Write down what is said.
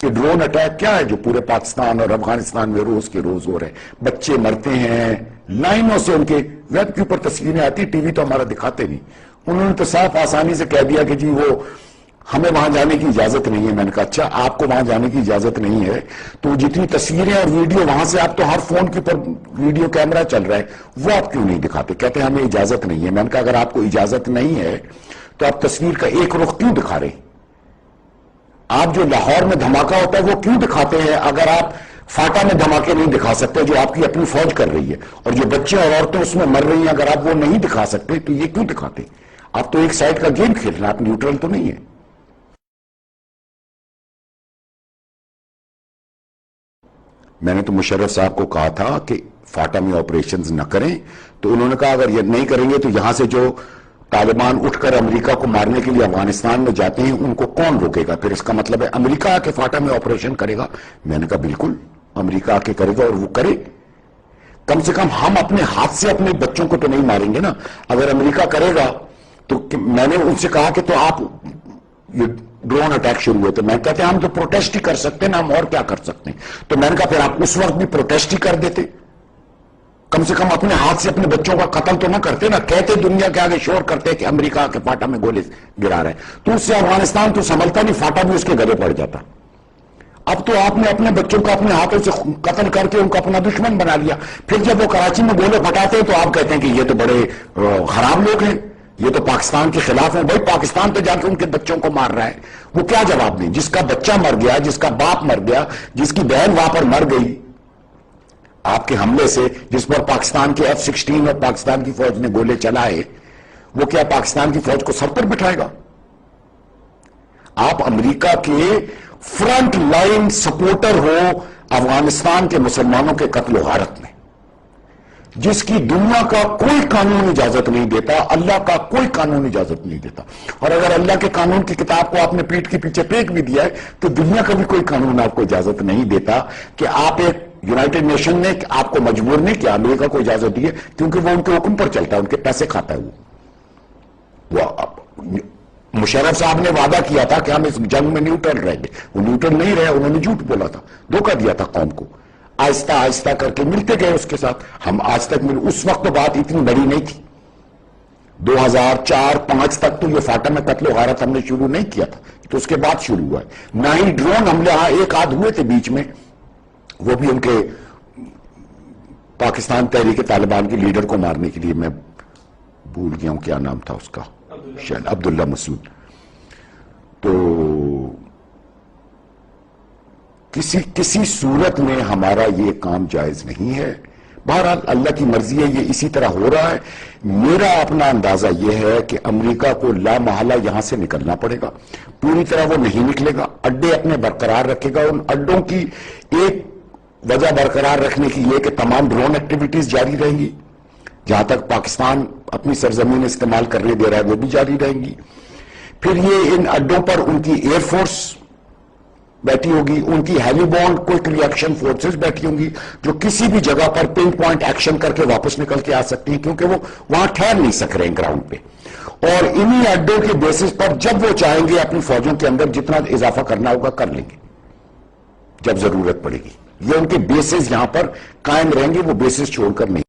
کہ drone attack کیا ہے جو پورے پاکستان اور افغانستان میں روز کے روز ہو رہے ہیں، بچے مرتے ہیں، لائنوں سے ان کے ویب کے اوپر تصویریں آتی، ٹی وی تو ہمارا دکھاتے نہیں. انہوں نے تو صاف آسانی سے کہہ دیا کہ جی وہ ہمیں وہاں جانے کی اجازت نہیں ہے. میں نے کہا اچھا آپ کو وہاں جانے کی اجازت نہیں ہے تو جتنی تصویریں اور ویڈیو وہاں سے آپ تو ہر فون کے اوپر ویڈیو کیمرہ چل رہا ہے وہ آپ کیوں نہیں دکھاتے؟ کہتے ہیں ہمیں اجازت نہیں ہے. میں نے کہا اگر آپ کو اجازت نہیں ہے تو آپ تصویر کا ایک رخ کیوں دکھا رہے ہیں؟ آپ جو لاہور میں دھماکہ ہوتا ہے وہ کیوں دکھاتے ہیں اگر آپ فاٹا میں دھماکے نہیں دکھا سکتے جو آپ کی اپنی فوج کر رہی ہے، اور جو بچے اور عورتیں اس میں مر رہی ہیں اگر آپ وہ نہیں دکھا سکتے تو یہ کیوں دکھاتے؟ آپ تو ایک سائیڈ کا گیم کھیلنا، آپ نیوٹرل تو نہیں ہے. میں نے تو مشرف صاحب کو کہا تھا کہ فاٹا میں آپریشنز نہ کریں، تو انہوں نے کہا اگر یہ نہیں کریں گے تو یہاں سے جو طالبان اٹھ کر امریکہ کو مارنے کے لیے افغانستان میں جاتے ہیں ان کو کون روکے گا؟ پھر اس کا مطلب ہے امریکہ آ کے فاٹا میں آپریشن کرے گا. میں نے کہا بالکل امریکہ آ کے کرے گا، اور وہ کرے. کم سے کم ہم اپنے ہاتھ سے اپنے بچوں کو تو نہیں ماریں گے نا. اگر امریکہ کرے گا تو میں نے ان سے کہا کہ تو آپ یہ ڈرون اٹیک شروع ہوئے تو میں کہتے ہیں ہم تو پروٹیسٹ ہی کر سکتے ہیں نا، ہم اور کیا کر سکتے ہیں. تو میں نے کہا پھر آپ اس وقت بھی پروٹیسٹ ہی کر دیتے، کم سے کم اپنے ہاتھ سے اپنے بچوں کا قتل تو نہ کرتے نا. کہتے دنیا کے آگے شور کرتے کہ امریکہ کے فاٹا میں گولے گرا رہے ہیں، تو اس سے افغانستان تو سنبھلتا نہیں، فاٹا بھی اس کے گلے پڑ جاتا. اب تو آپ نے اپنے بچوں کو اپنے ہاتھوں سے قتل کر کے ان کو اپنا دشمن بنا لیا. پھر جب وہ کراچی میں گولے پھٹاتے ہیں تو آپ کہتے ہیں کہ یہ تو بڑے خراب لوگ ہیں، یہ تو پاکستان کے خلاف ہیں. بھائی پاکستان تو جا کے ان کے بچوں کو مار رہا ہے، وہ کیا جواب دیں؟ جس کا بچہ مر گیا، جس کا باپ مر گیا، جس کی بہن وہاں پر مر گئی آپ کے حملے سے، جس پر پاکستان کے F-16 اور پاکستان کی فوج نے گولے چلائے، وہ کیا پاکستان کی فوج کو سر پر بٹھائے گا؟ آپ امریکہ کے فرنٹ لائن سپورٹر ہو افغانستان کے مسلمانوں کے قتل و غارت میں، جس کی دنیا کا کوئی قانون اجازت نہیں دیتا، اللہ کا کوئی قانون اجازت نہیں دیتا. اور اگر اللہ کے قانون کی کتاب کو آپ نے پیٹھ کے پیچھے پھینک بھی دیا ہے تو دنیا کا بھی کوئی قانون آپ کو اجازت نہیں دیتا کہ آپ ایک یونائٹڈ نیشن نے آپ کو مجبور نہیں کیا، امریکہ کو اجازت دی ہے کیونکہ وہ ان کے حکم پر چلتا ہے، ان کے پیسے کھاتا ہے. وہ مشرف صاحب نے وعدہ کیا تھا کہ ہم اس جنگ میں نیوٹرل رہیں گے، وہ نیوٹرل نہیں رہے، انہوں نے جھوٹ بولا تھا، دھوکہ دیا تھا قوم کو. آہستہ آہستہ کر کے ملتے گئے اس کے ساتھ. ہم آج تک اس وقت تو بات اتنی بڑی نہیں تھی، 2004-05 تک تو یہ فاٹا میں قتل و غارت ہم نے شروع نہیں کیا تھا، تو اس کے بعد شروع ہوا ہے. نہ ہی ڈرون حملے ایک آدھ ہوئے تھے بیچ میں، وہ بھی ان کے پاکستان تحریک طالبان کے لیڈر کو مارنے کے لیے، میں بھول گیا ہوں کیا نام تھا اس کا، شاید عبداللہ مسعود. تو کسی صورت میں ہمارا یہ کام جائز نہیں ہے. بہرحال اللہ کی مرضی ہے، یہ اسی طرح ہو رہا ہے. میرا اپنا اندازہ یہ ہے کہ امریکہ کو لا محالہ یہاں سے نکلنا پڑے گا. پوری طرح وہ نہیں نکلے گا، اڈے اپنے برقرار رکھے گا. ان اڈوں کی ایک وجہ برقرار رکھنے کی یہ کہ تمام ڈرون ایکٹیویٹیز جاری رہیں گی، جہاں تک پاکستان اپنی سرزمین استعمال کرنے دے رہا ہے وہ بھی جاری رہیں گی. پھر یہ ان اڈوں پر ان کی ایئر فورس بیٹھی ہوگی، ان کی ہیلی بونڈ کوئک ری ایکشن فورسز بیٹھی ہوں گی جو کسی بھی جگہ پر پن پوائنٹ ایکشن کر کے واپس نکل کے آ سکتی ہیں، کیونکہ وہ وہاں ٹھہر نہیں سک رہے ہیں گراؤنڈ پہ. اور انہی اڈوں کے بیسس پر جب وہ چاہیں گے اپنی فوجوں کے اندر جتنا اضافہ کرنا ہوگا کر لیں گے جب ضرورت پڑے گی. یہ ان کے بیسز یہاں پر قائم رہیں گے، وہ بیسز چھوڑ کر نہیں.